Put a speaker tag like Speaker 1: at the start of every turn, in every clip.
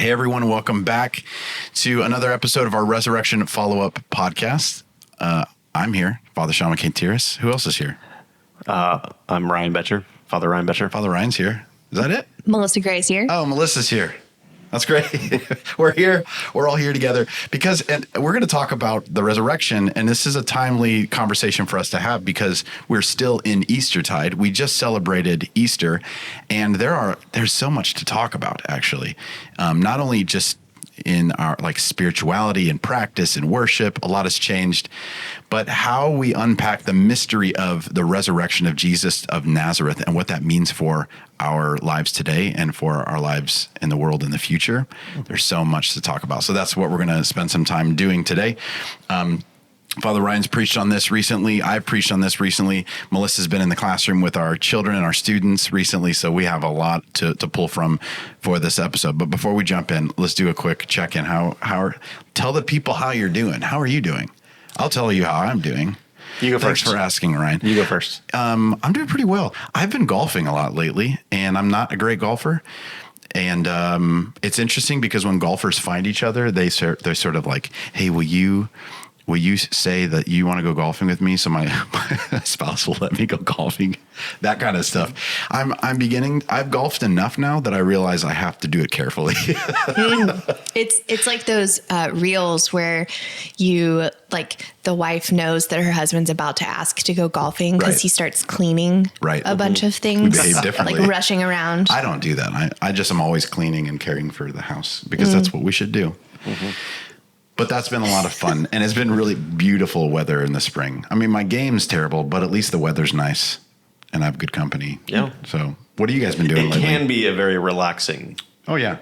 Speaker 1: Hey, everyone. Welcome back to another episode of our Resurrection Follow-Up podcast. I'm here, Father Shawn. Who else is here?
Speaker 2: I'm Ryan Betcher, Father Ryan Betcher.
Speaker 1: Father Ryan's here. Is that it?
Speaker 3: Melissa Gray's here.
Speaker 1: Oh, Melissa's here. That's great. We're here. We're all here together because we're going to talk about the resurrection. And this is a timely conversation for us to have because we're still in Eastertide. We just celebrated Easter, and there's so much to talk about, actually. Not only just in our spirituality and practice and worship, a lot has changed, but how we unpack the mystery of the resurrection of Jesus of Nazareth and what that means for our lives today and for our lives in the world in the future. There's so much to talk about. So that's what we're going to spend some time doing today. Father Ryan's preached on this recently. I've preached on this recently. Melissa's been in the classroom with our children and our students recently, so we have a lot to pull from for this episode. But before we jump in, let's do a quick check-in. Tell the people how you're doing. How are you doing? I'll tell you how I'm doing.
Speaker 2: You go first.
Speaker 1: Thanks for asking, Ryan.
Speaker 2: You go first.
Speaker 1: I'm doing pretty well. I've been golfing a lot lately, and I'm not a great golfer. And it's interesting because when golfers find each other, they're sort of like, hey, will you say that you want to go golfing with me so my spouse will let me go golfing? That kind of stuff. I've golfed enough now that I realize I have to do it carefully.
Speaker 3: It's like those reels where the wife knows that her husband's about to ask to go golfing because he starts cleaning a bunch of things.
Speaker 1: We behave differently.
Speaker 3: Like rushing around.
Speaker 1: I don't do that. I just am always cleaning and caring for the house because that's what we should do. Mm-hmm. But that's been a lot of fun, and it's been really beautiful weather in the spring. I mean, my game's terrible, but at least the weather's nice, and I have good company.
Speaker 2: Yeah.
Speaker 1: So what have you guys been doing lately?
Speaker 2: It can be a very relaxing
Speaker 1: Oh, yeah.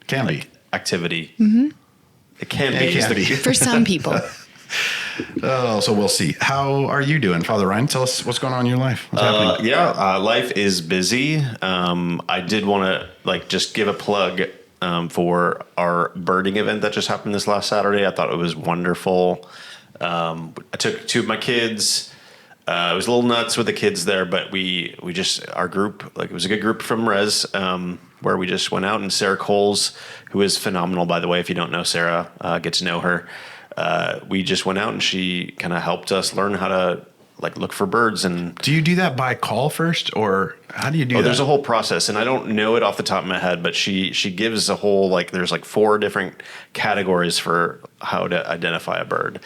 Speaker 1: Can be.
Speaker 2: activity. Mm-hmm. It can be.
Speaker 3: For some people.
Speaker 1: Oh, so we'll see. How are you doing, Father Ryan? Tell us what's going on in your life. What's happening?
Speaker 2: Life is busy. I did want to just give a plug for our birding event that just happened this last Saturday. I thought it was wonderful. I took two of my kids. It was a little nuts with the kids there, but our group, it was a good group from Res, where we just went out, and Sarah Coles, who is phenomenal, by the way. If you don't know Sarah, get to know her. We just went out, and she kind of helped us learn how to look for birds. And
Speaker 1: do you do that by call first, or how do you do that?
Speaker 2: There's a whole process, and I don't know it off the top of my head, but she gives a whole, there's 4 different categories for how to identify a bird.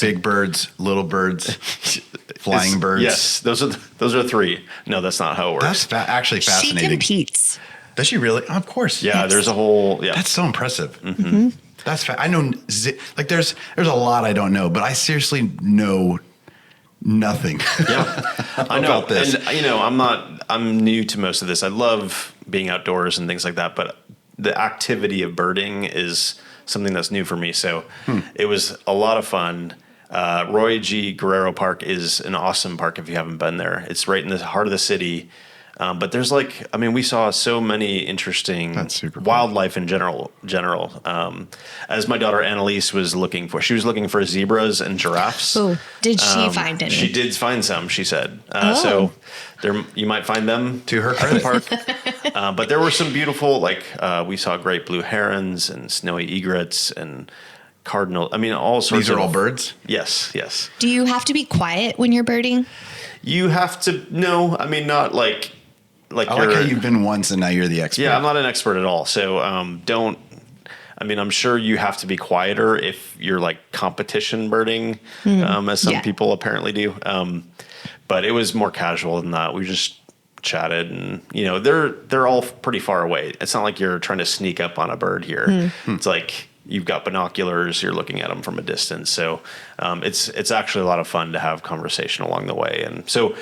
Speaker 1: Big birds, little birds, flying birds.
Speaker 2: Yes, those are 3. No, that's not how it works.
Speaker 1: That's actually fascinating.
Speaker 3: She competes.
Speaker 1: Does she really? Of course.
Speaker 2: Yeah,
Speaker 3: yes.
Speaker 2: There's a whole. Yeah,
Speaker 1: that's so impressive. Mm-hmm. That's I know. There's a lot I don't know, but I seriously know nothing.
Speaker 2: Yeah, I know
Speaker 1: about this.
Speaker 2: And I'm new to most of this. I love being outdoors and things like that, but the activity of birding is something that's new for me. So it was a lot of fun. Roy G. Guerrero Park is an awesome park if you haven't been there. It's right in the heart of the city. But there's we saw so many interesting wildlife in general. As my daughter Annalise was looking for zebras and giraffes.
Speaker 3: Oh, did she find any?
Speaker 2: She did find some, she said. So you might find them
Speaker 1: to her
Speaker 2: at the park. But there were some beautiful, we saw great blue herons and snowy egrets and cardinal. I mean, all sorts.
Speaker 1: These are all birds?
Speaker 2: Yes, yes.
Speaker 3: Do you have to be quiet when you're birding?
Speaker 2: You have to. No, I mean, not like
Speaker 1: I like how you've been once and now you're the expert.
Speaker 2: Yeah, I'm not an expert at all. So I'm sure you have to be quieter if you're competition birding, as some people apparently do. But it was more casual than that. We just chatted, and they're all pretty far away. It's not like you're trying to sneak up on a bird here. It's like you've got binoculars, you're looking at them from a distance. So it's actually a lot of fun to have conversation along the way. And so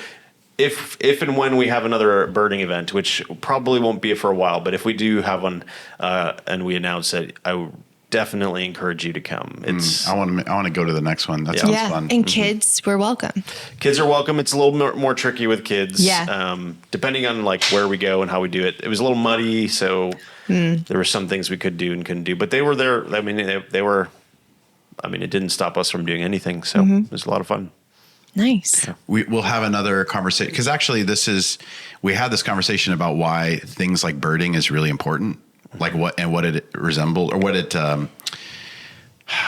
Speaker 2: if and when we have another birding event, which probably won't be for a while, but if we do have one and we announce it, I would definitely encourage you to come.
Speaker 1: I want to go to the next one. That sounds fun.
Speaker 3: And kids, we're welcome.
Speaker 2: Kids are welcome. It's a little more tricky with kids.
Speaker 3: Yeah.
Speaker 2: Depending on where we go and how we do it. It was a little muddy, so there were some things we could do and couldn't do. But they were there. I mean, they were. I mean, it didn't stop us from doing anything. So it was a lot of fun.
Speaker 3: Nice.
Speaker 1: We'll have another conversation because actually we had this conversation about why things like birding is really important. like what it resembled, or what it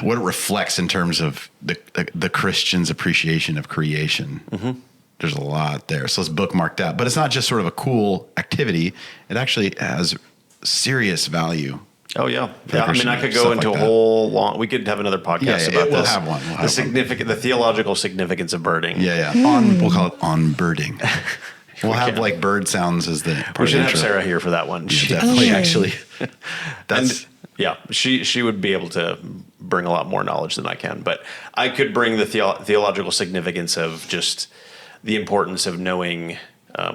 Speaker 1: reflects in terms of the Christian's appreciation of creation. Mm-hmm. There's a lot there. So let's bookmark that. But it's not just sort of a cool activity. It actually has serious value.
Speaker 2: Oh yeah. Yeah. I mean, I could go into we could have another podcast about this. We'll have one. The theological significance of birding.
Speaker 1: Yeah. We'll call it on birding. We'll have like bird sounds as the.
Speaker 2: We should have Sarah here for that one.
Speaker 1: She definitely, actually.
Speaker 2: She would be able to bring a lot more knowledge than I can, but I could bring the theological significance of just the importance of knowing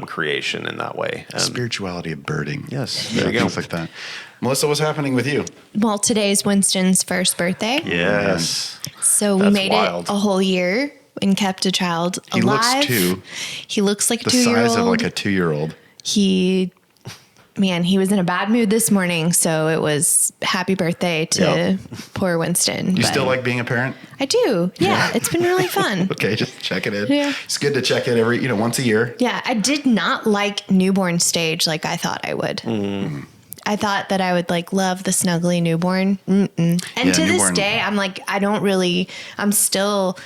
Speaker 2: creation in that way.
Speaker 1: Spirituality of birding.
Speaker 2: Yes, there you go.
Speaker 1: Things like that. Melissa, what's happening with you?
Speaker 3: Well, today's Winston's first birthday.
Speaker 2: Yes.
Speaker 3: So we made it a whole year and kept a child alive. He looks like a 2-year-old.
Speaker 1: The size of like a 2-year-old.
Speaker 3: He was in a bad mood this morning, so it was happy birthday to poor Winston.
Speaker 1: You still like being a parent?
Speaker 3: I do. Yeah. It's been really fun.
Speaker 1: Okay, just check it in.
Speaker 3: Yeah.
Speaker 1: It's good to check in once a year.
Speaker 3: Yeah, I did not like newborn stage like I thought I would.
Speaker 1: Mm-hmm.
Speaker 3: I thought that I would like love the snuggly newborn. Mm-mm. And to this day, I'm like, I'm still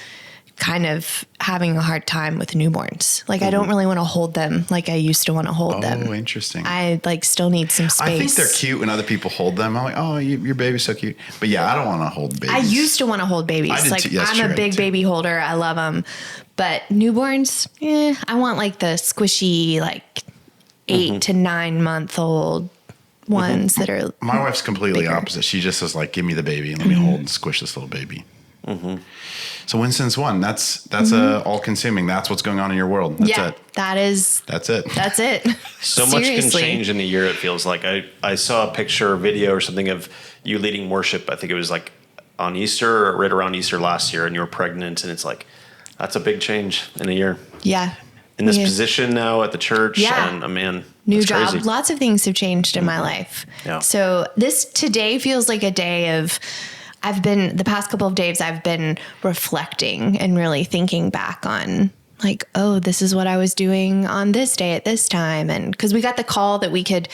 Speaker 3: kind of having a hard time with newborns. Like, I don't really want to hold them like I used to want to hold them.
Speaker 1: Oh, interesting.
Speaker 3: I like still need some space.
Speaker 1: I think they're cute when other people hold them. I'm like, oh, your baby's so cute. But yeah, I don't want to hold babies.
Speaker 3: I used to want to hold babies. I'm a big baby holder. I love them. But newborns, I want like the squishy, like 8 to 9 month old ones that are.
Speaker 1: My wife's completely opposite. She just says like, give me the baby and let me hold and squish this little baby. Mm-hmm. So Winston's one. That's all consuming. That's what's going on in your world. That's it.
Speaker 3: That's it. That's it.
Speaker 2: So much can change in a year. It feels like I saw a picture or video or something of you leading worship. I think it was like on Easter or right around Easter last year, and you were pregnant, and it's like, that's a big change in a year.
Speaker 3: Yeah.
Speaker 2: In this position now at the church.
Speaker 3: Yeah.
Speaker 2: And man,
Speaker 3: new job. Crazy. Lots of things have changed in my life.
Speaker 2: Yeah.
Speaker 3: So today feels like a day of, the past couple of days, I've been reflecting and really thinking back on like, oh, this is what I was doing on this day at this time. And because we got the call that we could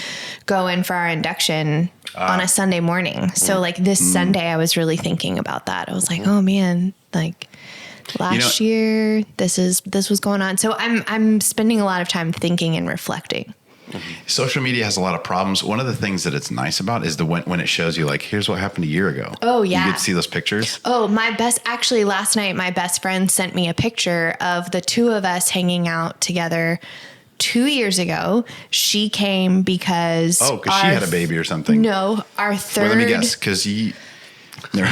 Speaker 3: go in for our induction on a Sunday morning. So like this Sunday, I was really thinking about that. I was like, oh man, like last year, this was going on. So I'm spending a lot of time thinking and reflecting.
Speaker 1: Social media has a lot of problems. One of the things that it's nice about is when it shows you like, here's what happened a year ago.
Speaker 3: Oh yeah.
Speaker 1: You get to see those pictures.
Speaker 3: Oh, last night, my best friend sent me a picture of the two of us hanging out together 2 years ago. She came because
Speaker 1: she had a baby or something.
Speaker 3: No, our third.
Speaker 1: Well, let me guess. Cause
Speaker 3: No.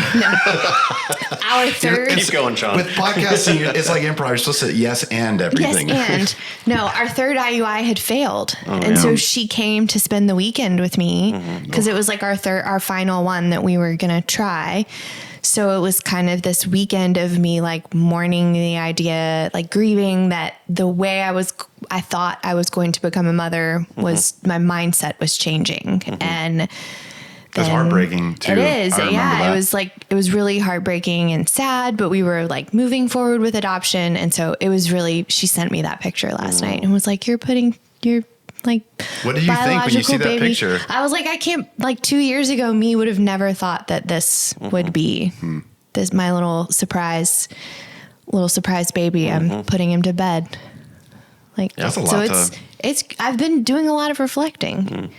Speaker 3: Our third.
Speaker 2: Keep going, Shawn.
Speaker 1: With podcasting, it's like improv. You're supposed to say yes and everything.
Speaker 3: Yes and. No, our third IUI had failed. So she came to spend the weekend with me because it was like our final one that we were going to try. So it was kind of this weekend of me like mourning the idea, like grieving that the way I thought I was going to become a mother was my mindset was changing. And
Speaker 1: that's heartbreaking too.
Speaker 3: It is. Yeah. It was really heartbreaking and sad, but we were like moving forward with adoption. And so it was really, she sent me that picture last night and was like, you're putting your like,
Speaker 1: what did you think when you see that picture?
Speaker 3: I was like, I can't, like 2 years ago, me would have never thought that this would be this, my little surprise baby. I'm putting him to bed. Like,
Speaker 1: that's a lot.
Speaker 3: So I've been doing a lot of reflecting.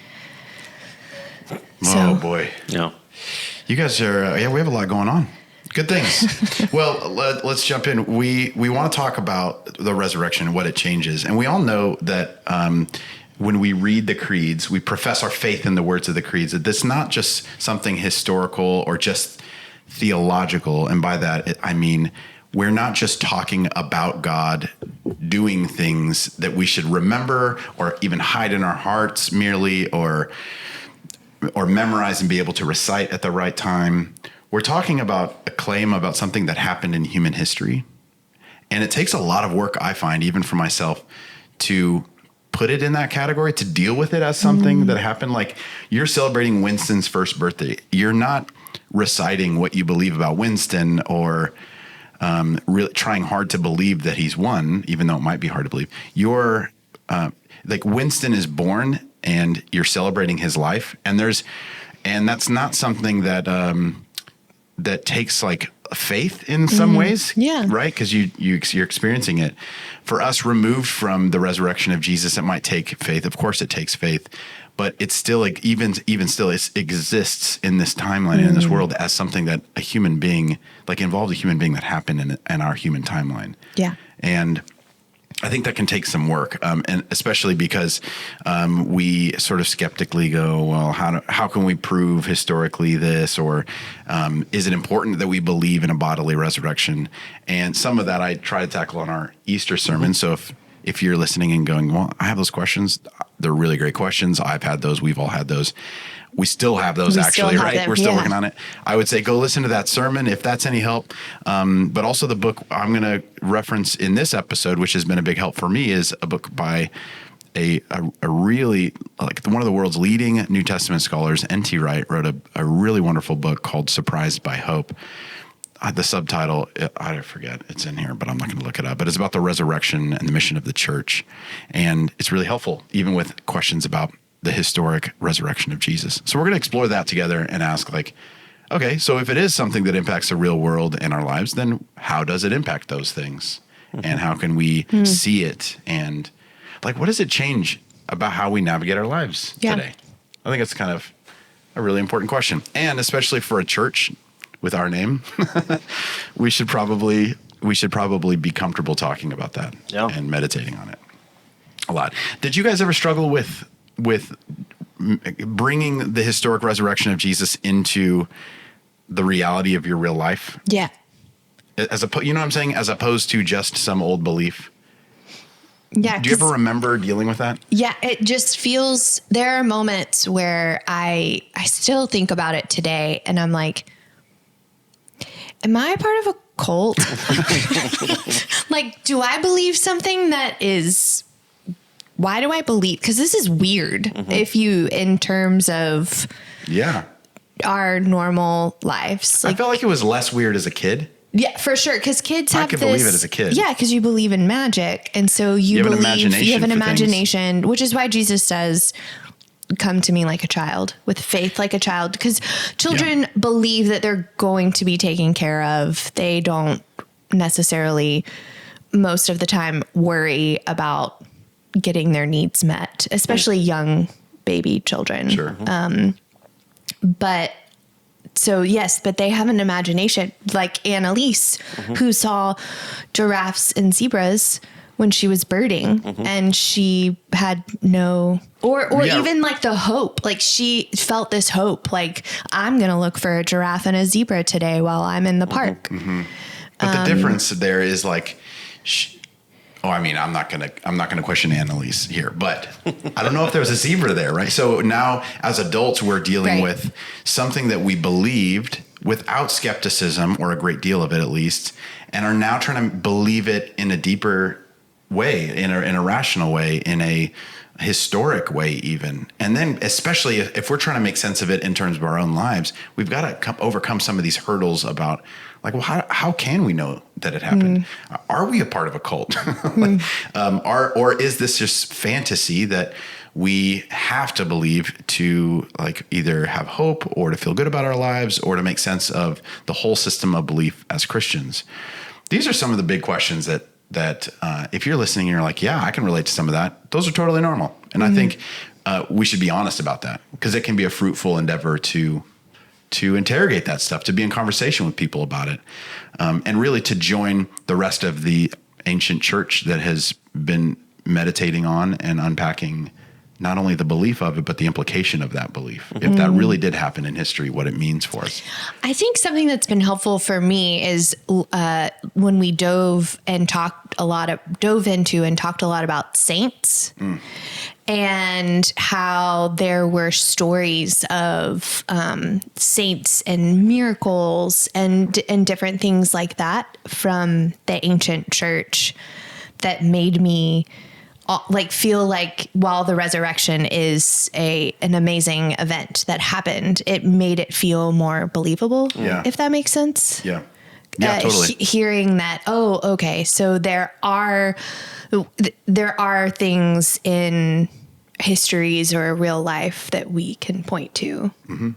Speaker 1: Oh boy.
Speaker 2: Yeah.
Speaker 1: You guys are, we have a lot going on. Good things. Well, let's jump in. We want to talk about the resurrection and what it changes. And we all know that when we read the creeds, we profess our faith in the words of the creeds, that it's not just something historical or just theological. And by that, I mean, we're not just talking about God doing things that we should remember or even hide in our hearts merely or memorize and be able to recite at the right time. We're talking about a claim about something that happened in human history. And it takes a lot of work, I find, even for myself, to put it in that category, to deal with it as something that happened. Like you're celebrating Winston's first birthday. You're not reciting what you believe about Winston or really trying hard to believe that he's one, even though it might be hard to believe. You're like Winston is born and you're celebrating his life. And there's And that's not something that that takes like faith in some ways, right? Because you're experiencing it. For us, removed from the resurrection of Jesus, it might take faith. Of course, it takes faith, but it's still like even still, it exists in this timeline and in this world as something that a human being, like involved a human being that happened in our human timeline.
Speaker 3: Yeah,
Speaker 1: and I think that can take some work, and especially because we sort of skeptically go, well, how can we prove historically this, or is it important that we believe in a bodily resurrection? And some of that I try to tackle on our Easter sermon. So if you're listening and going, well, I have those questions, they're really great questions. I've had those. We've all had those. We still have those, actually, right? We're still working on it. I would say go listen to that sermon if that's any help. But also the book I'm going to reference in this episode, which has been a big help for me, is a book by a really, like one of the world's leading New Testament scholars. N.T. Wright wrote a really wonderful book called Surprised by Hope. The subtitle, I forget, it's in here, but I'm not going to look it up. But it's about the resurrection and the mission of the church. And it's really helpful, even with questions about the historic resurrection of Jesus. So we're going to explore that together and ask, like, okay, so if it is something that impacts the real world in our lives, then how does it impact those things? And how can we see it? And like, what does it change about how we navigate our lives today? I think it's kind of a really important question. And especially for a church with our name, we should probably be comfortable talking about that and meditating on it a lot. Did you guys ever struggle with bringing the historic resurrection of Jesus into the reality of your real life?
Speaker 3: Yeah.
Speaker 1: You know what I'm saying? As opposed to just some old belief.
Speaker 3: Yeah.
Speaker 1: Do you ever remember dealing with that?
Speaker 3: Yeah. It just feels, there are moments where I still think about it today and I'm like, am I part of a cult? Like, do I believe something that is, why do I believe? Because this is weird if you, in terms of our normal lives.
Speaker 1: Like, I felt like it was less weird as a kid.
Speaker 3: Yeah, for sure. Because kids have
Speaker 1: I could believe it as a kid.
Speaker 3: Yeah, because you believe in magic. And so you
Speaker 1: have
Speaker 3: believe, you have an imagination,
Speaker 1: things.
Speaker 3: Which is why Jesus says, come to me like a child, with faith like a child. Because children believe that they're going to be taken care of. They don't necessarily, most of the time, worry about getting their needs met, especially young baby children.
Speaker 1: Sure.
Speaker 3: But so, yes, but they have an imagination, like Annalise, who saw giraffes and zebras when she was birding and she had no, or even like the hope, like she felt this hope, like I'm going to look for a giraffe and a zebra today while I'm in the park.
Speaker 1: But the difference there is like, I'm not gonna question Annalise here, but I don't know if there was a zebra there, right? So now, as adults, we're dealing with something that we believed without skepticism, or a great deal of it at least, and are now trying to believe it in a deeper way, in a rational way, in a historic way even. And then especially if we're trying to make sense of it in terms of our own lives, we've got to overcome some of these hurdles about, like, well, how can we know that it happened? Are we a part of a cult? Or is this just fantasy that we have to believe to, like, either have hope or to feel good about our lives or to make sense of the whole system of belief as Christians? These are some of the big questions that if you're listening and you're like, yeah, I can relate to some of that, those are totally normal. And I think we should be honest about that, because it can be a fruitful endeavor to interrogate that stuff, to be in conversation with people about it, and really to join the rest of the ancient church that has been meditating on and unpacking not only the belief of it, but the implication of that belief. If that really did happen in history, what it means for us.
Speaker 3: I think something that's been helpful for me is when we dove into and talked a lot about saints and how there were stories of saints and miracles and different things like that from the ancient church that made me feel like, while the resurrection is an amazing event that happened, it made it feel more believable. Yeah. If that makes sense.
Speaker 1: Yeah. Yeah, totally.
Speaker 3: Hearing that, okay, so there are things in histories or real life that we can point to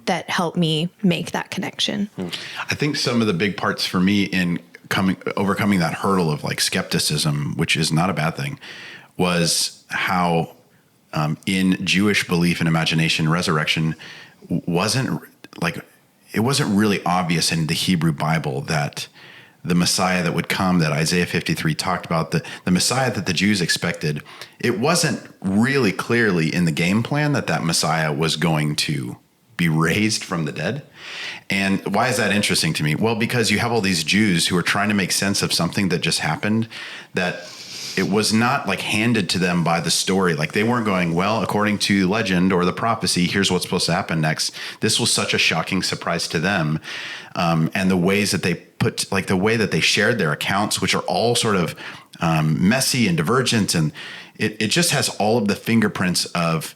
Speaker 3: that help me make that connection.
Speaker 1: I think some of the big parts for me in overcoming that hurdle of like skepticism, which is not a bad thing, was how in Jewish belief and imagination, resurrection wasn't really obvious in the Hebrew Bible that the Messiah that would come, that Isaiah 53 talked about, the Messiah that the Jews expected, it wasn't really clearly in the game plan that Messiah was going to be raised from the dead. And why is that interesting to me? Well, because you have all these Jews who are trying to make sense of something that just happened, that it was not like handed to them by the story. Like they weren't going, well, according to legend or the prophecy, here's what's supposed to happen next. This was such a shocking surprise to them. And the ways that they the way that they shared their accounts, which are all sort of messy and divergent. And it just has all of the fingerprints of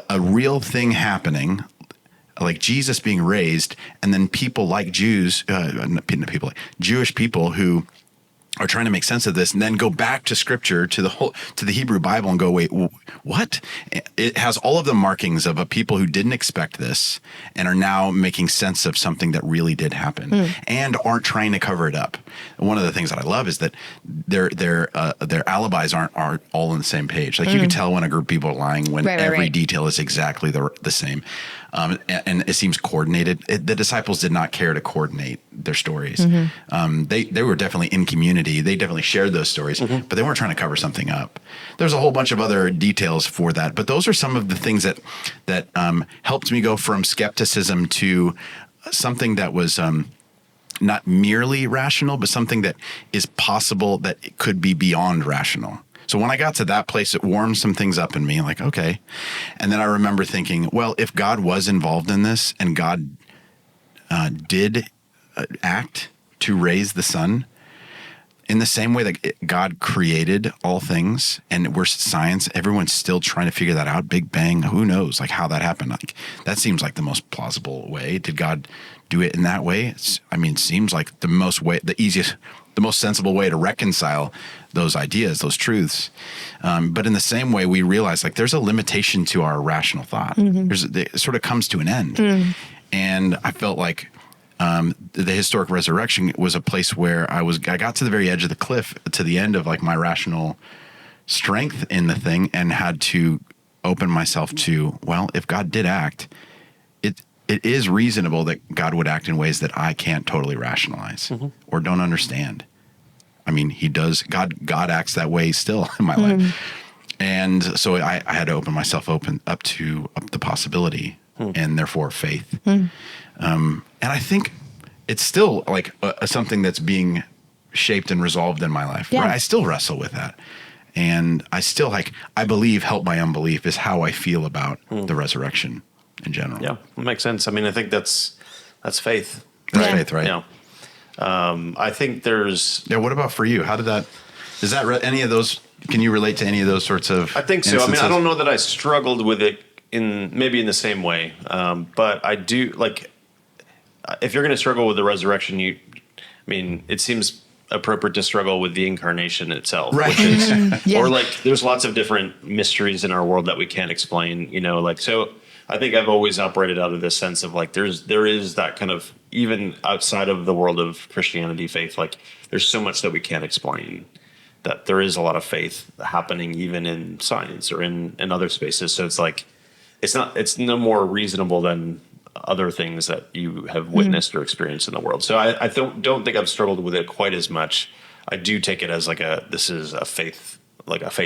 Speaker 1: a real thing happening, like Jesus being raised, and then people like Jewish people who are trying to make sense of this, and then go back to scripture, to the Hebrew Bible, and go, wait, what? It has all of the markings of a people who didn't expect this and are now making sense of something that really did happen and aren't trying to cover it up. And one of the things that I love is that their alibis aren't all on the same page. Like you can tell when a group of people are lying when every detail is exactly the same. And it seems coordinated. The disciples did not care to coordinate their stories. They were definitely in community. They definitely shared those stories, but they weren't trying to cover something up. There's a whole bunch of other details for that, but those are some of the things that helped me go from skepticism to something that was not merely rational, but something that is possible, that it could be beyond rational. So when I got to that place, it warmed some things up in me, like, okay. And then I remember thinking, well, if God was involved in this and God did act to raise the Son, in the same way that God created all things, and we're science, everyone's still trying to figure that out. Big Bang, who knows like how that happened? Like that seems like the most plausible way. Did God do it in that way? It seems like the most sensible way to reconcile those ideas, those truths. But in the same way, we realize like there's a limitation to our rational thought. It sort of comes to an end. And I felt like the historic resurrection was a place where I got to the very edge of the cliff, to the end of like my rational strength in the thing, and had to open myself to, well, if God did act, it is reasonable that God would act in ways that I can't totally rationalize or don't understand. I mean, he does. God acts that way still in my life. And so I had to open myself up to the possibility and therefore faith. And I think it's still like something that's being shaped and resolved in my life.
Speaker 3: Yeah.
Speaker 1: Right? I still wrestle with that. And I still I believe help my unbelief is how I feel about the resurrection in general.
Speaker 2: Yeah, that makes sense. I mean, I think that's faith.
Speaker 1: That's faith, right?
Speaker 2: Yeah. I think there's...
Speaker 1: Yeah, what about for you? How did that... Is that any of those... Can you relate to any of those sorts of...
Speaker 2: I think so.
Speaker 1: instances?
Speaker 2: I mean, I don't know that I struggled with it maybe in the same way. But I do, like... If you're going to struggle with the resurrection, it seems appropriate to struggle with the incarnation itself.
Speaker 1: Right.
Speaker 2: Which is, or like, there's lots of different mysteries in our world that we can't explain, so... I think I've always operated out of this sense of like there is that kind of, even outside of the world of Christianity, faith, like there's so much that we can't explain, that there is a lot of faith happening even in science or in other spaces. So it's like it's no more reasonable than other things that you have witnessed or experienced in the world. So I don't think I've struggled with it quite as much. I do take it as like this is a faith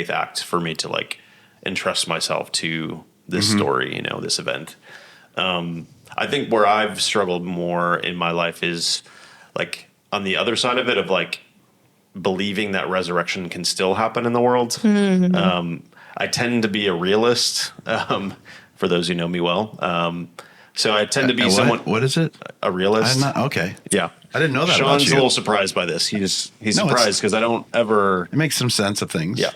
Speaker 2: act for me to like entrust myself to this story, this event. I think where I've struggled more in my life is like on the other side of it, of like believing that resurrection can still happen in the world. I tend to be a realist, for those who know me well. So I tend to be someone...
Speaker 1: What is it?
Speaker 2: A realist.
Speaker 1: Okay.
Speaker 2: Yeah.
Speaker 1: I didn't know that
Speaker 2: Shawn's
Speaker 1: about you.
Speaker 2: a little surprised by this. He's surprised because I don't ever...
Speaker 1: It makes some sense of things.
Speaker 2: Yeah.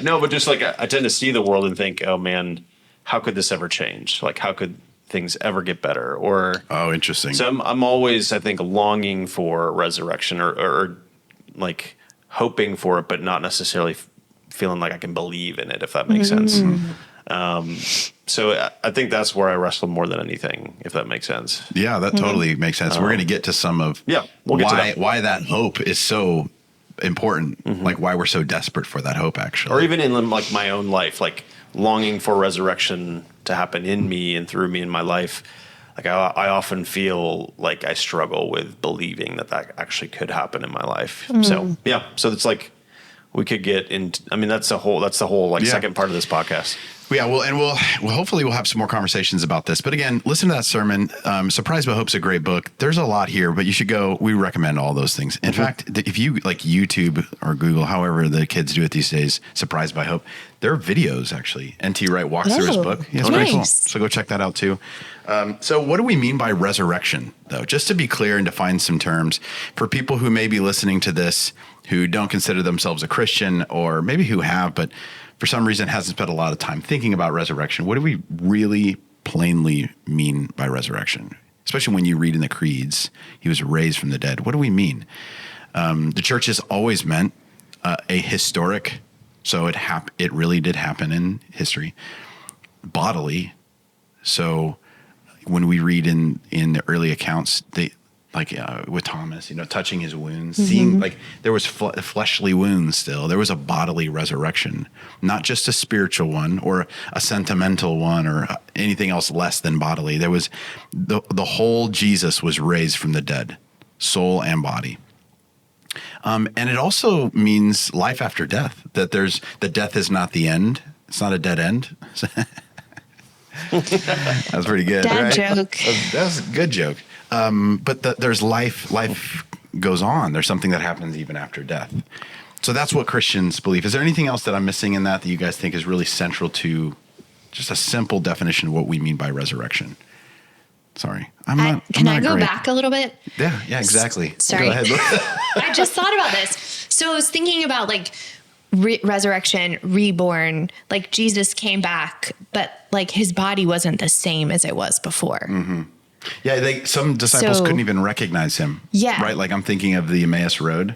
Speaker 2: No, but just like I tend to see the world and think, oh man, how could this ever change? Like, how could things ever get better? Or
Speaker 1: interesting.
Speaker 2: So I'm always, I think, longing for resurrection or like hoping for it, but not necessarily feeling like I can believe in it, if that makes sense. So I think that's where I wrestle more than anything, if that makes sense.
Speaker 1: Yeah, that totally makes sense. We're going to get to some of
Speaker 2: we'll get to that.
Speaker 1: why that hope is so important, like why we're so desperate for that hope, actually.
Speaker 2: Or even in like my own life, like longing for resurrection to happen in me and through me in my life. Like I often feel like I struggle with believing that actually could happen in my life. So it's like we could get into. I mean, that's the whole like second part of this podcast.
Speaker 1: Yeah, we'll hopefully we'll have some more conversations about this. But again, listen to that sermon. Surprised by Hope's a great book. There's a lot here, but you should go. We recommend all those things. In fact, if you like YouTube or Google, however the kids do it these days, Surprised by Hope, there are videos actually. N.T. Wright walks through his book. Yeah, it's pretty cool. So go check that out too. So what do we mean by resurrection, though? Just to be clear and define some terms for people who may be listening to this who don't consider themselves a Christian, or maybe who have, but for some reason hasn't spent a lot of time thinking about resurrection. What do we really plainly mean by resurrection? Especially when you read in the creeds, he was raised from the dead. What do we mean? The church has always meant a historic, so it really did happen in history, bodily. So when we read in the early accounts, with Thomas, touching his wounds, seeing like there was fleshly wounds still. There was a bodily resurrection, not just a spiritual one or a sentimental one or anything else less than bodily. There was the whole Jesus was raised from the dead, soul and body. And it also means life after death, that death is not the end. It's not a dead end. That's pretty good.
Speaker 3: Dad
Speaker 1: right?
Speaker 3: joke.
Speaker 1: That's a good joke. But there's life. Life goes on. There's something that happens even after death. So that's what Christians believe. Is there anything else that I'm missing in that you guys think is really central to just a simple definition of what we mean by resurrection? Sorry,
Speaker 3: Can I go back a little bit?
Speaker 1: Yeah, exactly.
Speaker 3: Sorry.
Speaker 1: Go ahead.
Speaker 3: I just thought about this. So I was thinking about like resurrection, reborn, like Jesus came back, but like his body wasn't the same as it was before.
Speaker 1: Yeah, some disciples couldn't even recognize him.
Speaker 3: Yeah.
Speaker 1: Right? Like I'm thinking of the Emmaus Road.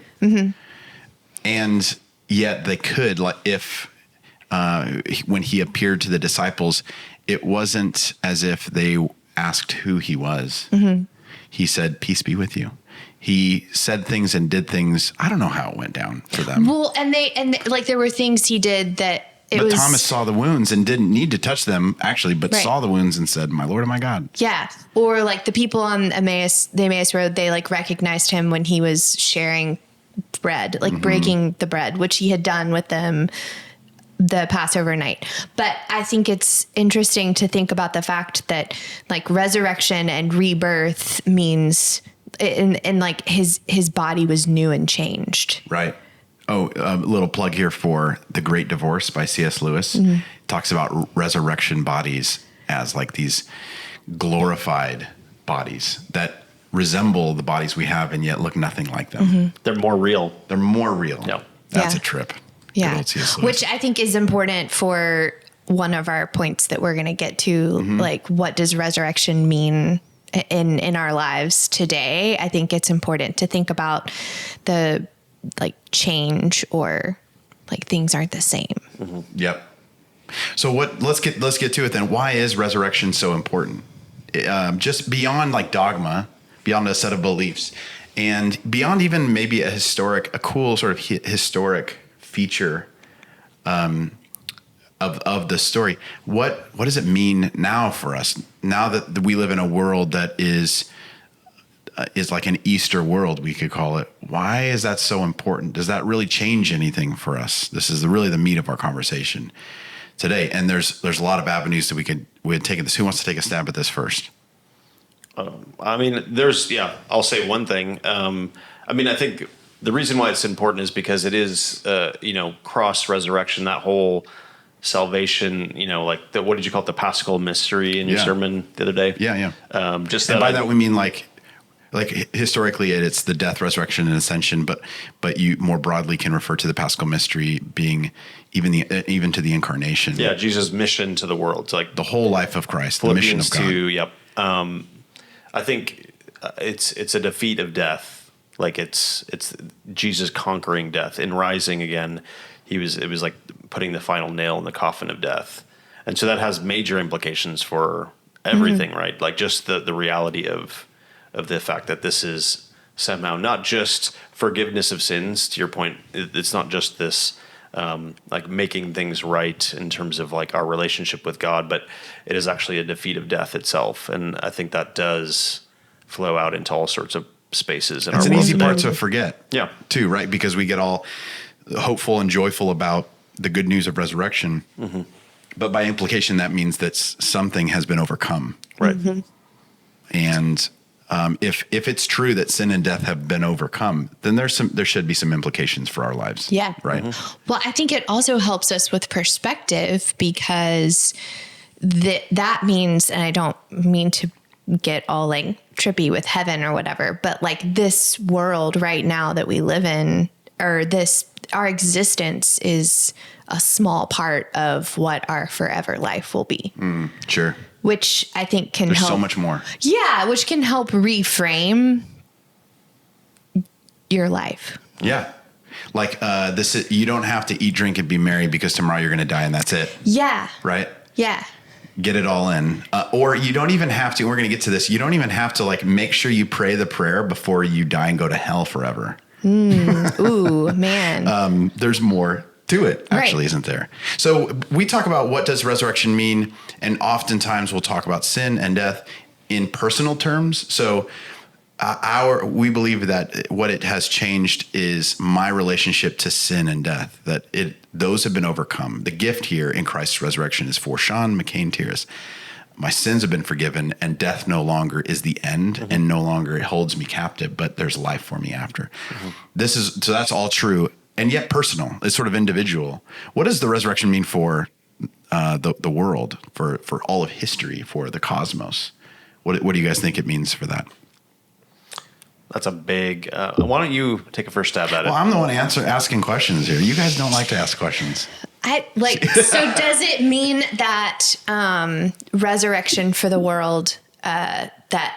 Speaker 1: And yet they could, like if when he appeared to the disciples, it wasn't as if they asked who he was. He said, "Peace be with you." He said things and did things. I don't know how it went down for them.
Speaker 3: Well, and like there were things he did that
Speaker 1: But Thomas saw the wounds and didn't need to touch them, actually, but saw the wounds and said, "My Lord and my God."
Speaker 3: Yeah. Or like the people on the Emmaus Road, they like recognized him when he was sharing bread, like breaking the bread, which he had done with them the Passover night. But I think it's interesting to think about the fact that like resurrection and rebirth means and like his body was new and changed.
Speaker 1: Right. Oh, a little plug here for The Great Divorce by C.S. Lewis. Talks about resurrection bodies as like these glorified bodies that resemble the bodies we have and yet look nothing like them.
Speaker 2: They're more real.
Speaker 1: They're more real.
Speaker 2: Yeah.
Speaker 1: That's a trip.
Speaker 3: Yeah.
Speaker 1: C.S. Lewis.
Speaker 3: Which I think is important for one of our points that we're going to get to, like what does resurrection mean in our lives today? I think it's important to think about the like change or like things aren't the same.
Speaker 1: Yep. So let's get to it then. Why is resurrection so important? Just beyond like dogma, beyond a set of beliefs, and beyond even maybe a cool sort of historic feature of the story. What does it mean now for us? Now that we live in a world that is like an Easter world, we could call it. Why is that so important? Does that really change anything for us? This is really the meat of our conversation today. And there's a lot of avenues that we'd take this. Who wants to take a stab at this first?
Speaker 2: I mean, I'll say one thing. I mean, I think the reason why it's important is because it is, cross resurrection, that whole salvation, like what did you call it? The Paschal mystery in your sermon the other day?
Speaker 1: Yeah. And by that we mean like historically it's the death, resurrection, and ascension, but you more broadly can refer to the Paschal mystery being even to the incarnation.
Speaker 2: Yeah, Jesus' mission to the world. It's like
Speaker 1: the whole life of Christ, the mission of God.
Speaker 2: I think it's a defeat of death Like it's Jesus conquering death and rising again. It was like putting the final nail in the coffin of death. And so that has major implications for everything, right? Like just the reality of the fact that this is somehow not just forgiveness of sins. To your point, it's not just this like making things right in terms of like our relationship with God, but it is actually a defeat of death itself. And I think that does flow out into all sorts of spaces in our world.
Speaker 1: It's an easy
Speaker 2: today.
Speaker 1: part to forget,
Speaker 2: Yeah.
Speaker 1: too, right? Because we get all hopeful and joyful about the good news of resurrection. Mm-hmm. But by implication, that means that something has been overcome.
Speaker 2: Right.
Speaker 3: Mm-hmm.
Speaker 1: And if it's true that sin and death have been overcome, then there should be some implications for our lives.
Speaker 3: Yeah.
Speaker 1: Right.
Speaker 2: Mm-hmm.
Speaker 3: Well, I think it also helps us with perspective because that means, and I don't mean to get all like trippy with heaven or whatever, but like this world right now that we live in, or our existence is a small part of what our forever life will be.
Speaker 1: Sure.
Speaker 3: Which I think can
Speaker 1: There's
Speaker 3: help.
Speaker 1: so much more.
Speaker 3: Yeah, which can help reframe your life.
Speaker 1: Yeah. Like you don't have to eat, drink, and be merry because tomorrow you're going to die and that's it.
Speaker 3: Yeah.
Speaker 1: Right.
Speaker 3: Yeah.
Speaker 1: Get it all in. Or you don't even have to, and we're going to get to this. You don't even have to like make sure you pray the prayer before you die and go to hell forever.
Speaker 3: Ooh, man.
Speaker 1: There's more to it, actually,
Speaker 3: Right.
Speaker 1: isn't there? So we talk about what does resurrection mean, and oftentimes we'll talk about sin and death in personal terms. So we believe that what it has changed is my relationship to sin and death, that those have been overcome. The gift here in Christ's resurrection is for Shawn McCain Tears. My sins have been forgiven, and death no longer is the end, and no longer it holds me captive, but there's life for me after. So that's all true, and yet personal. It's sort of individual. What does the resurrection mean for the world, for all of history, for the cosmos? What do you guys think it means for that?
Speaker 2: That's a big. Why don't you take a first stab at it?
Speaker 1: Well, I'm the one asking questions here. You guys don't like to ask questions.
Speaker 3: So does it mean that resurrection for the world, that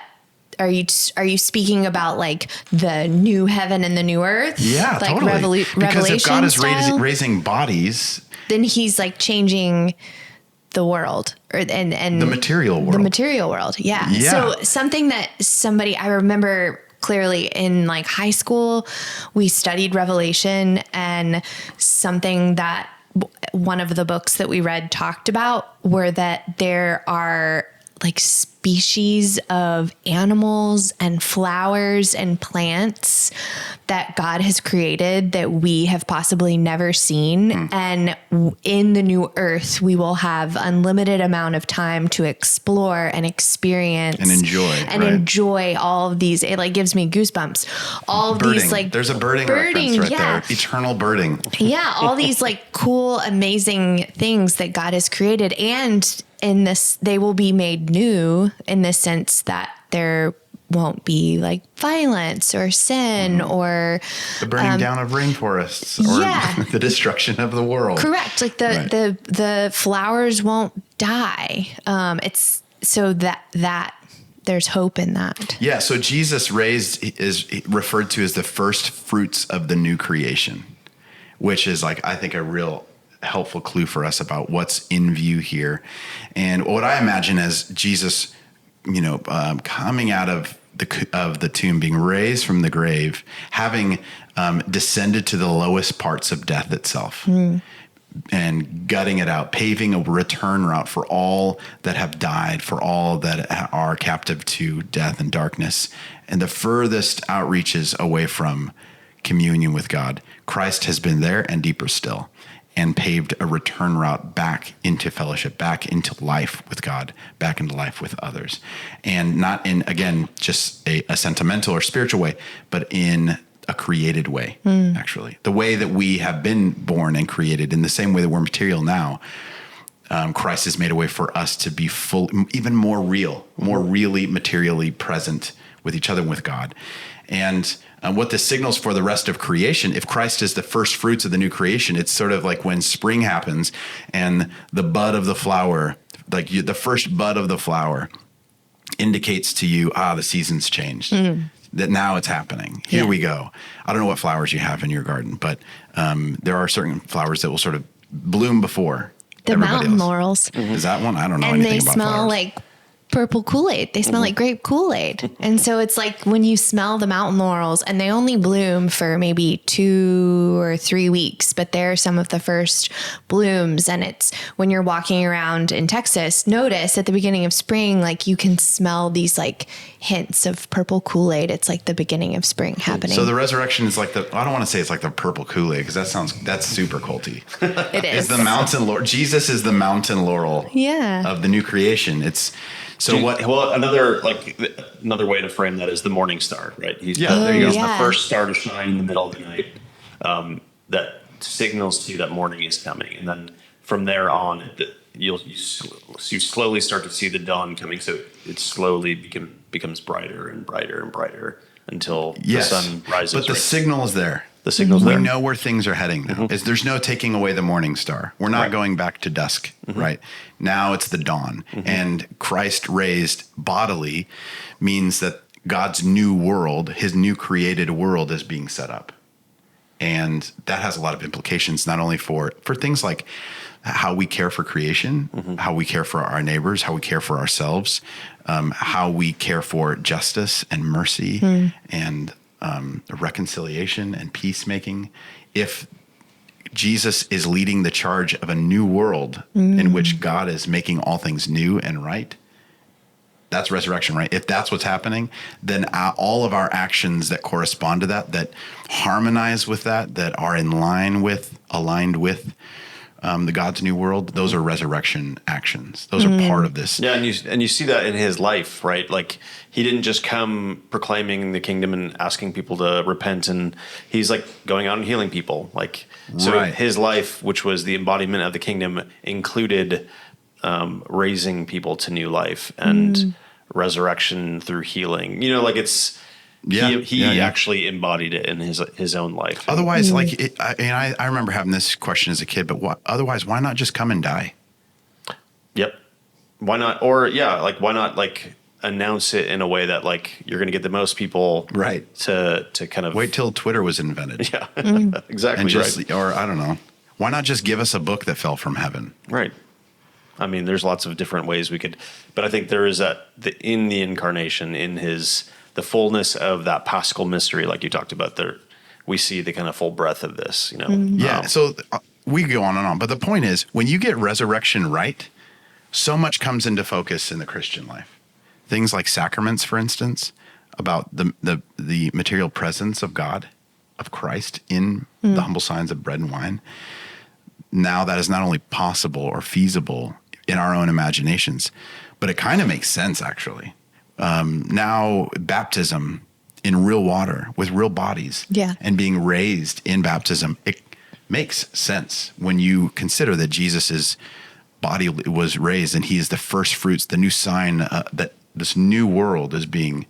Speaker 3: are you speaking about like the new heaven and the new earth?
Speaker 1: Yeah,
Speaker 3: like
Speaker 1: totally. Because
Speaker 3: Revelation
Speaker 1: if God is
Speaker 3: style,
Speaker 1: raising bodies,
Speaker 3: then he's like changing the world and
Speaker 1: the material world.
Speaker 3: The material world. Yeah.
Speaker 1: Yeah.
Speaker 3: So something that I remember clearly in like high school, we studied Revelation, and something that one of the books that we read talked about were that there are like species of animals and flowers and plants that God has created that we have possibly never seen. And in the new earth, we will have unlimited amount of time to explore and experience
Speaker 1: And enjoy
Speaker 3: all of these. It like gives me goosebumps. All of
Speaker 1: birding.
Speaker 3: these like
Speaker 1: There's a birding reference right there. Eternal birding.
Speaker 3: Yeah, all these like cool, amazing things that God has created. And in this, they will be made new in the sense that there won't be like violence or sin or
Speaker 1: The burning down of rainforests or the destruction of the world.
Speaker 3: Correct. Like the flowers won't die. It's so that there's hope in that.
Speaker 1: Yeah. So Jesus is referred to as the first fruits of the new creation, which is like, I think, a real helpful clue for us about what's in view here. And what I imagine as Jesus, coming out of the tomb, being raised from the grave, having descended to the lowest parts of death itself and gutting it out, paving a return route for all that have died, for all that are captive to death and darkness, and the furthest outreaches away from communion with God. Christ has been there and deeper still, and paved a return route back into fellowship, back into life with God, back into life with others. And not in, again, just a sentimental or spiritual way, but in a created way, actually. The way that we have been born and created, in the same way that we're material now, Christ has made a way for us to be full, even more real, more really materially present with each other and with God. And what this signals for the rest of creation, if Christ is the first fruits of the new creation, it's sort of like when spring happens and the bud of the flower, the first bud of the flower indicates to you, the season's changed. that now it's happening. Here
Speaker 3: Yeah.
Speaker 1: we go. I don't know what flowers you have in your garden, but there are certain flowers that will sort of bloom before
Speaker 3: The
Speaker 1: everybody
Speaker 3: mountain
Speaker 1: else.
Speaker 3: laurels.
Speaker 1: Is that one? I don't know
Speaker 3: And
Speaker 1: anything
Speaker 3: they
Speaker 1: about
Speaker 3: smell
Speaker 1: flowers.
Speaker 3: like purple Kool-Aid. They smell like grape Kool-Aid. And so it's like when you smell the mountain laurels, and they only bloom for maybe 2 or 3 weeks, but they're some of the first blooms. And it's when you're walking around in Texas, notice at the beginning of spring, like you can smell these like hints of purple Kool-Aid. It's like the beginning of spring happening.
Speaker 1: So the resurrection is like I don't want to say it's like the purple Kool-Aid, because that's super culty.
Speaker 3: It is.
Speaker 1: It's the mountain laurel. Jesus is the mountain laurel
Speaker 3: Yeah.
Speaker 1: of the new creation. It's so what?
Speaker 2: Well, another way to frame that is the morning star, right? He's
Speaker 1: there you go.
Speaker 2: the first star to shine in the middle of the night. That signals to you that morning is coming, and then from there on, you slowly start to see the dawn coming. So it slowly becomes brighter and brighter and brighter until the sun rises.
Speaker 1: But the signal is there.
Speaker 2: The signal's
Speaker 1: We
Speaker 2: there.
Speaker 1: know where things are heading now. There's no taking away the morning star. We're not going back to dusk, right? Now it's the dawn. And Christ raised bodily means that God's new world, his new created world, is being set up. And that has a lot of implications, not only for things like how we care for creation, how we care for our neighbors, how we care for ourselves, how we care for justice and mercy and reconciliation and peacemaking. If Jesus is leading the charge of a new world in which God is making all things new and right, that's resurrection, right? If that's what's happening, then all of our actions that correspond to that harmonize with that are in line with, aligned with the God's new world, those are resurrection actions. Those are part of this.
Speaker 2: Yeah, and you see that in his life, right? Like he didn't just come proclaiming the kingdom and asking people to repent, and he's like going out and healing people. Like so, his life, which was the embodiment of the kingdom, included raising people to new life and resurrection through healing. You know, like it's. He actually embodied it in his own life.
Speaker 1: Otherwise, I remember having this question as a kid, but otherwise, why not just come and die?
Speaker 2: Yep. Why not? Or why not announce it in a way that you're going to get the most people to kind of
Speaker 1: wait till Twitter was invented.
Speaker 2: Yeah, exactly.
Speaker 1: And or I don't know, why not just give us a book that fell from heaven?
Speaker 2: Right. I mean, there's lots of different ways we could, but I think there is in the incarnation, in the fullness of that Paschal mystery, like you talked about there, we see the kind of full breadth of this, you know?
Speaker 1: Yeah. So we go on and on, but the point is when you get resurrection right, so much comes into focus in the Christian life. Things like sacraments, for instance, about the material presence of God, of Christ in the humble signs of bread and wine. Now that is not only possible or feasible in our own imaginations, but it kind of makes sense actually. Now baptism in real water with real bodies and being raised in baptism, it makes sense when you consider that Jesus's body was raised and he is the first fruits, the new sign that this new world is being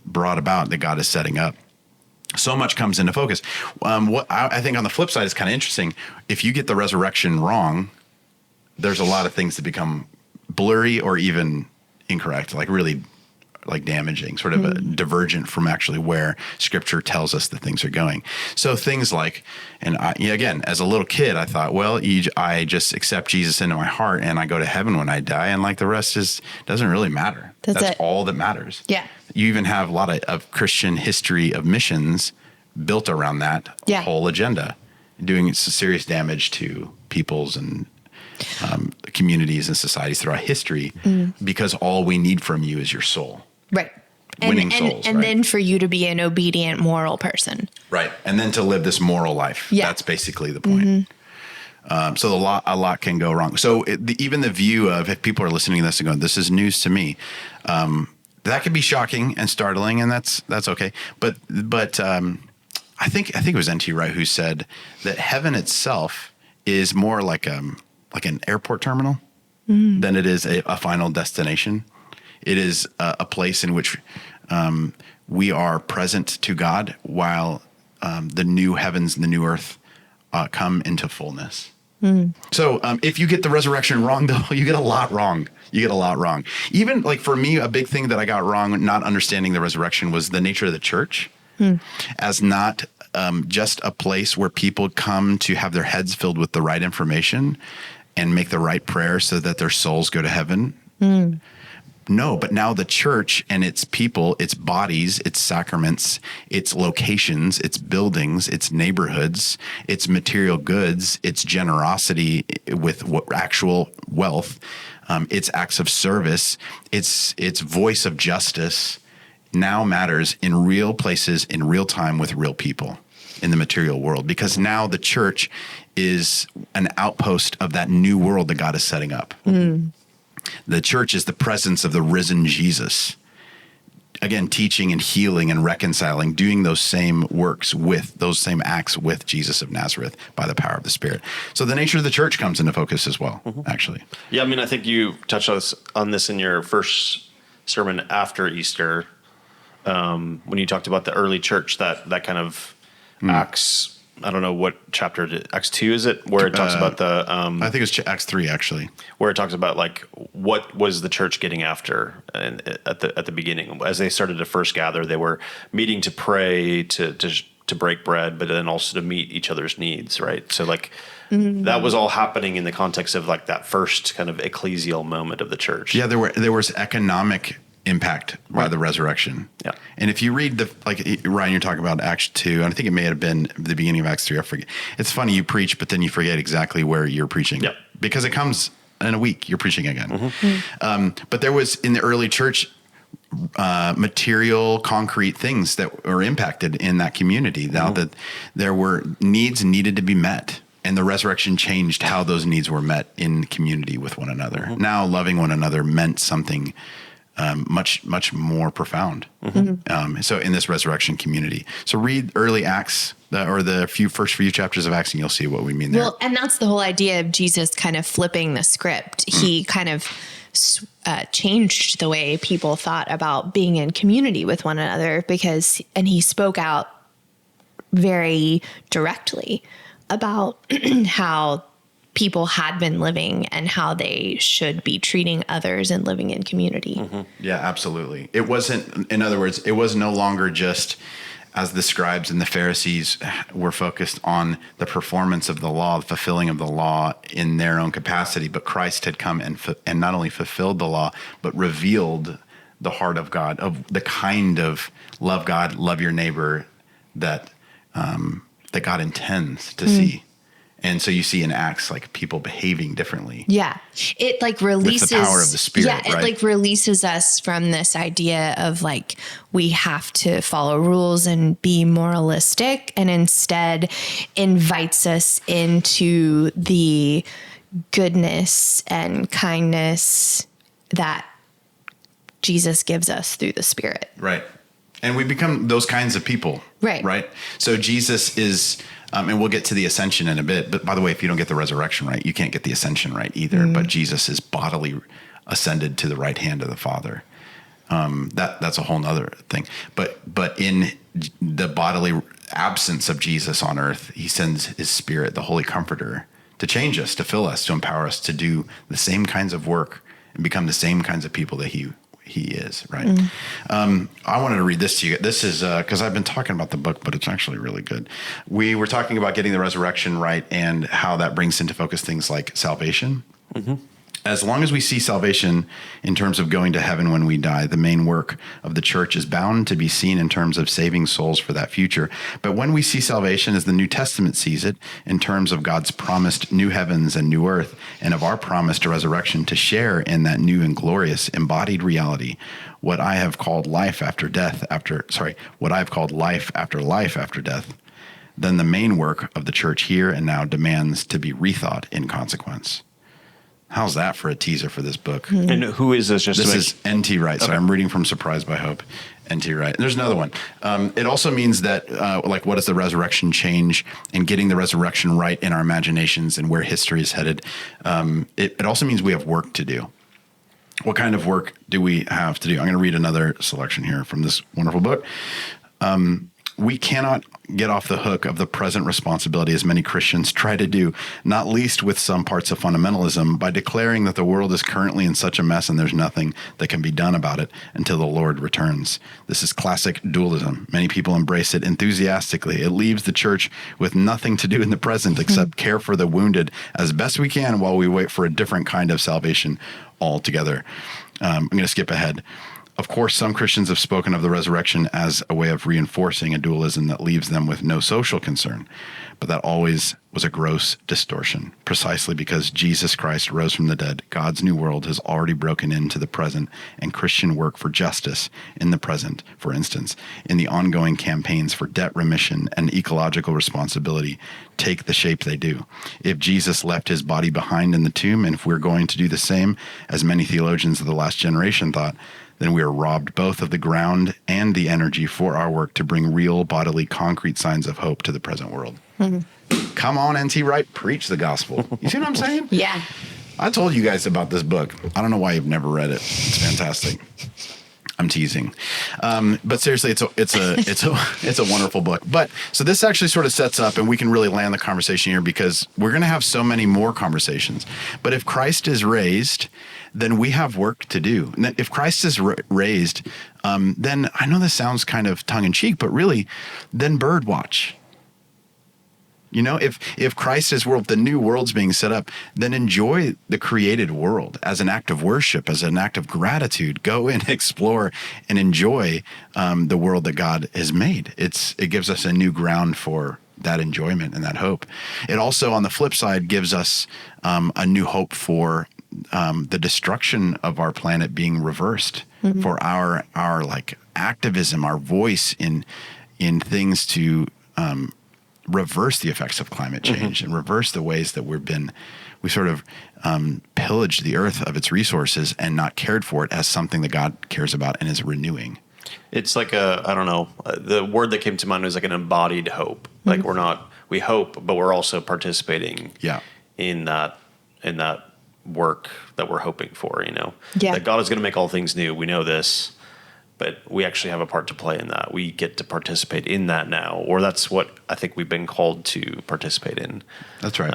Speaker 1: brought about, that God is setting up. So much comes into focus. What I think on the flip side is kind of interesting. If you get the resurrection wrong, there's a lot of things that become blurry or even incorrect, really damaging, sort of divergent from actually where Scripture tells us that things are going. So things like, and again, as a little kid, I thought, well, I just accept Jesus into my heart and I go to heaven when I die, and the rest doesn't really matter. That's all that matters.
Speaker 3: Yeah.
Speaker 1: You even have a lot of Christian history of missions built around that whole agenda, doing serious damage to peoples and communities and societies throughout history, because all we need from you is your soul.
Speaker 3: Right.
Speaker 1: Winning souls.
Speaker 3: And then for you to be an obedient, moral person.
Speaker 1: Right. And then to live this moral life. Yeah. That's basically the point. So a lot can go wrong. So even the view of, if people are listening to this and going, this is news to me, that could be shocking and startling, and that's okay. But I think it was N.T. Wright who said that heaven itself is more like an airport terminal than it is a final destination. It is a place in which we are present to God while the new heavens and the new earth come into fullness. So if you get the resurrection wrong, though, you get a lot wrong. You get a lot wrong. Even like for me, a big thing that I got wrong, not understanding the resurrection, was the nature of the church as not just a place where people come to have their heads filled with the right information and make the right prayer so that their souls go to heaven. No, but now the church and its people, its bodies, its sacraments, its locations, its buildings, its neighborhoods, its material goods, its generosity with actual wealth, its acts of service, its voice of justice now matters in real places, in real time, with real people in the material world, because now the church is an outpost of that new world that God is setting up. The church is the presence of the risen Jesus. Again, teaching and healing and reconciling, doing those same works with those same acts with Jesus of Nazareth by the power of the Spirit. So the nature of the church comes into focus as well, actually.
Speaker 2: Yeah, I mean, I think you touched on this in your first sermon after Easter, when you talked about the early church, that kind of Acts. I don't know what chapter, Acts 2 is it? Where it talks about the...
Speaker 1: I think it's Acts 3, actually.
Speaker 2: Where it talks about like what was the church getting after and at the beginning. As they started to first gather, they were meeting to pray, to break bread, but then also to meet each other's needs, right? So like that was all happening in the context of like that first kind of ecclesial moment of the church.
Speaker 1: Yeah, there was economic impact by the resurrection.
Speaker 2: Yeah.
Speaker 1: And if you read Ryan, you're talking about Acts 2, and I think it may have been the beginning of Acts 3. I forget. It's funny, you preach, but then you forget exactly where you're preaching.
Speaker 2: Yep.
Speaker 1: Because it comes in a week, you're preaching again. But there was, in the early church, material, concrete things that were impacted in that community. Now that there were needs needed to be met. And the resurrection changed how those needs were met in community with one another. Now loving one another meant something much more profound. So in this resurrection community. So read early Acts or the first few chapters of Acts, and you'll see what we mean there.
Speaker 3: Well, and that's the whole idea of Jesus kind of flipping the script. He kind of changed the way people thought about being in community with one another and he spoke out very directly about how people had been living and how they should be treating others and living in community.
Speaker 1: Yeah, absolutely. It wasn't, in other words, it was no longer just as the scribes and the Pharisees were focused on the performance of the law, the fulfilling of the law in their own capacity, but Christ had come and not only fulfilled the law, but revealed the heart of God, of the kind of love God, love your neighbor that God intends to see. And so you see in Acts, like people behaving differently.
Speaker 3: Yeah. It like releases
Speaker 1: with the power of the Spirit.
Speaker 3: Yeah. It
Speaker 1: right?
Speaker 3: like releases us from this idea of like, we have to follow rules and be moralistic, and instead invites us into the goodness and kindness that Jesus gives us through the Spirit.
Speaker 1: Right. And we become those kinds of people.
Speaker 3: Right.
Speaker 1: Right. So Jesus is, and we'll get to the ascension in a bit. But by the way, if you don't get the resurrection right, you can't get the ascension right either. But Jesus is bodily ascended to the right hand of the Father. That's a whole nother thing. But in the bodily absence of Jesus on earth, he sends his Spirit, the Holy Comforter, to change us, to fill us, to empower us to do the same kinds of work and become the same kinds of people that he is, right? I wanted to read this to you. This is because I've been talking about the book, but it's actually really good. We were talking about getting the resurrection right and how that brings into focus things like salvation. As long as we see salvation in terms of going to heaven when we die, the main work of the church is bound to be seen in terms of saving souls for that future. But when we see salvation as the New Testament sees it, in terms of God's promised new heavens and new earth, and of our promised resurrection to share in that new and glorious embodied reality, what I have called life after life after death, then the main work of the church here and now demands to be rethought in consequence. How's that for a teaser for this book?
Speaker 2: And who is this?
Speaker 1: This is N.T. Wright. So I'm reading from Surprised by Hope, N.T. Wright. There's another one. It also means that, what does the resurrection change, and getting the resurrection right in our imaginations and where history is headed. It also means we have work to do. What kind of work do we have to do? I'm going to read another selection here from this wonderful book. We cannot get off the hook of the present responsibility, as many Christians try to do, not least with some parts of fundamentalism, by declaring that the world is currently in such a mess and there's nothing that can be done about it until the Lord returns. This is classic dualism. Many people embrace it enthusiastically. It leaves the church with nothing to do in the present except care for the wounded as best we can while we wait for a different kind of salvation altogether. I'm going to skip ahead. Of course, some Christians have spoken of the resurrection as a way of reinforcing a dualism that leaves them with no social concern. But that always was a gross distortion. Precisely because Jesus Christ rose from the dead, God's new world has already broken into the present, and Christian work for justice in the present, for instance, in the ongoing campaigns for debt remission and ecological responsibility, take the shape they do. If Jesus left his body behind in the tomb, and if we're going to do the same, as many theologians of the last generation thought, then we are robbed both of the ground and the energy for our work to bring real, bodily, concrete signs of hope to the present world. Come on, N.T. Wright, preach the gospel. You see what I'm saying?
Speaker 3: Yeah.
Speaker 1: I told you guys about this book. I don't know why you've never read it. It's fantastic. I'm teasing, but seriously, it's a wonderful book. But so this actually sort of sets up, and we can really land the conversation here because we're going to have so many more conversations. But if Christ is raised, then we have work to do. And if Christ is raised, then I know this sounds kind of tongue in cheek, but really, then bird watch. You know, if Christ is world, the new world's being set up, then enjoy the created world as an act of worship, as an act of gratitude. Go and explore and enjoy the world that God has made. It gives us a new ground for that enjoyment and that hope. It also, on the flip side, gives us a new hope for the destruction of our planet being reversed, for our like activism, our voice in things to reverse the effects of climate change and reverse the ways that we sort of pillaged the earth of its resources and not cared for it as something that God cares about and is renewing.
Speaker 2: It's like I don't know, the word that came to mind was like an embodied hope. Like we hope, but we're also participating in that work that we're hoping for, you know, that God is going to make all things new. We know this. But we actually have a part to play in that. We get to participate in that now, or that's what I think we've been called to participate in.
Speaker 1: That's right.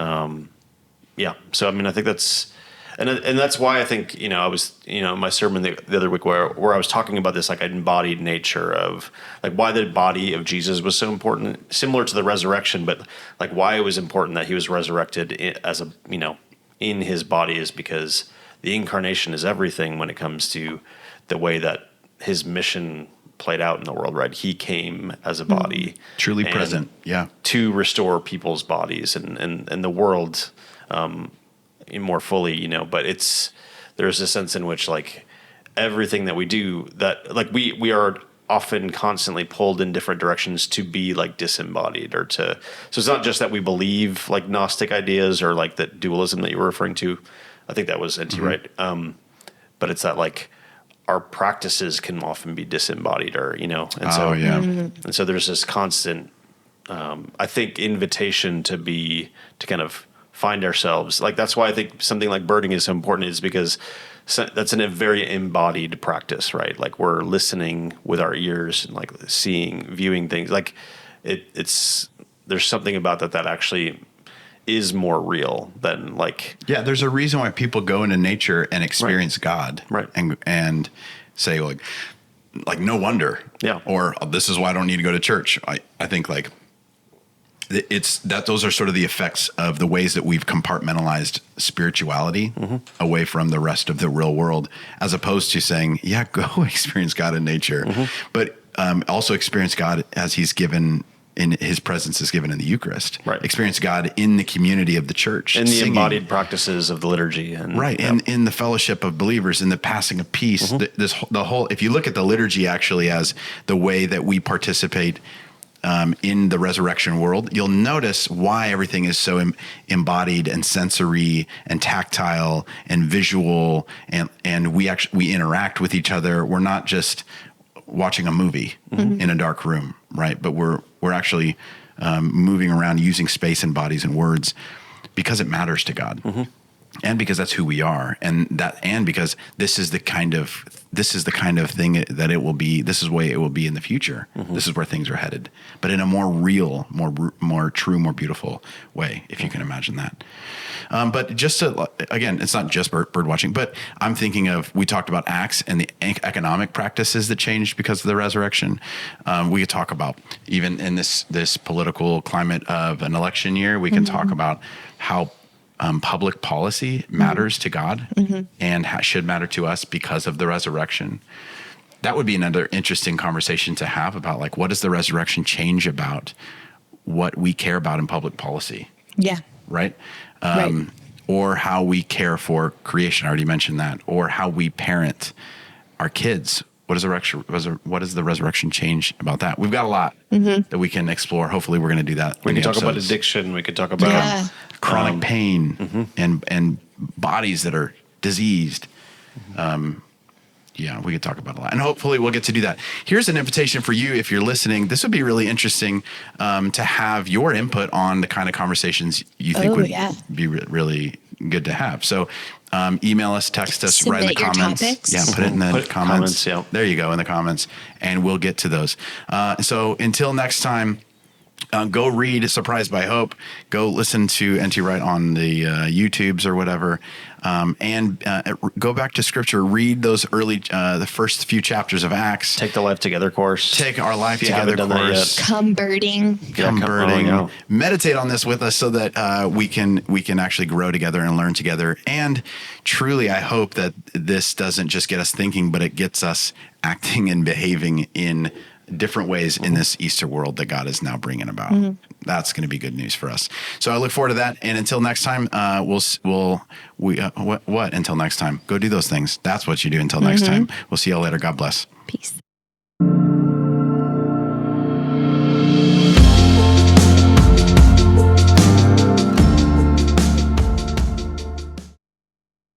Speaker 2: So, I mean, I think that's, and that's why I think, you know, I was, you know, in my sermon the other week where I was talking about this, like embodied nature of like why the body of Jesus was so important, similar to the resurrection, but like why it was important that he was resurrected as a, you know, in his body is because the incarnation is everything when it comes to the way that his mission played out in the world, right? He came as a body.
Speaker 1: Truly present,
Speaker 2: to restore people's bodies and the world more fully, you know, but there's a sense in which like everything that we do that like we are often constantly pulled in different directions to be like disembodied so it's not just that we believe like Gnostic ideas or like that dualism that you were referring to. I think that was N.T. Wright. But it's that like, our practices can often be disembodied or, you know, and so there's this constant, I think, invitation to kind of find ourselves. Like, that's why I think something like birding is so important is because that's a very embodied practice, right? Like we're listening with our ears and like viewing things like there's something about that actually is more real than like
Speaker 1: there's a reason why people go into nature and experience God,
Speaker 2: right?
Speaker 1: And say like no wonder, or this is why I don't need to go to church. I think like it's that those are sort of the effects of the ways that we've compartmentalized spirituality away from the rest of the real world, as opposed to saying go experience God in nature, but also experience God as he's given. In his presence is given in the Eucharist. Right. Experience God in the community of the church.
Speaker 2: In the embodied practices of the liturgy. And
Speaker 1: in the fellowship of believers, in the passing of peace. The whole, if you look at the liturgy actually as the way that we participate in the resurrection world, you'll notice why everything is so embodied and sensory and tactile and visual, and we interact with each other. We're not just watching a movie in a dark room, right? But we're actually moving around using space and bodies and words because it matters to God. and because that's who we are, and because this is the kind of thing that it will be. This is the way it will be in the future. This is where things are headed, but in a more real, more true, more beautiful way, if you can imagine that. But just to, again, it's not just bird watching, but I'm thinking of, we talked about Acts and the economic practices that changed because of the resurrection. We could talk about, even in this political climate of an election year, we can talk about how public policy matters to God and should matter to us because of the resurrection. That would be another interesting conversation to have about, like, what does the resurrection change about what we care about in public policy?
Speaker 3: Yeah.
Speaker 1: Right? Or how we care for creation. I already mentioned that. Or how we parent our kids. What does the resurrection change about that? We've got a lot that we can explore. Hopefully we're going to do that.
Speaker 2: We can talk about addiction. We could talk about
Speaker 1: chronic pain and bodies that are diseased. We could talk about a lot, and hopefully we'll get to do that. Here's an invitation for you. If you're listening, this would be really interesting to have your input on the kind of conversations you think would be really good to have. So email us, text us, write in the comments.
Speaker 3: Topics.
Speaker 1: Yeah, put it in the comments.
Speaker 2: Yeah.
Speaker 1: There you go, in the comments, and we'll get to those. So until next time, go read Surprised by Hope. Go listen to N.T. Wright on the YouTubes or whatever. And go back to Scripture. Read those the first few chapters of Acts.
Speaker 2: Take the Life Together course.
Speaker 1: Take our Life Together course.
Speaker 3: Come birding.
Speaker 1: Come birding. Meditate on this with us so that we can actually grow together and learn together. And truly, I hope that this doesn't just get us thinking, but it gets us acting and behaving in different ways in this Easter world that God is now bringing about. That's going to be good news for us. So I look forward to that. And until next time, until next time, go do those things. That's what you do until next time. We'll see you all later. God bless.
Speaker 3: Peace.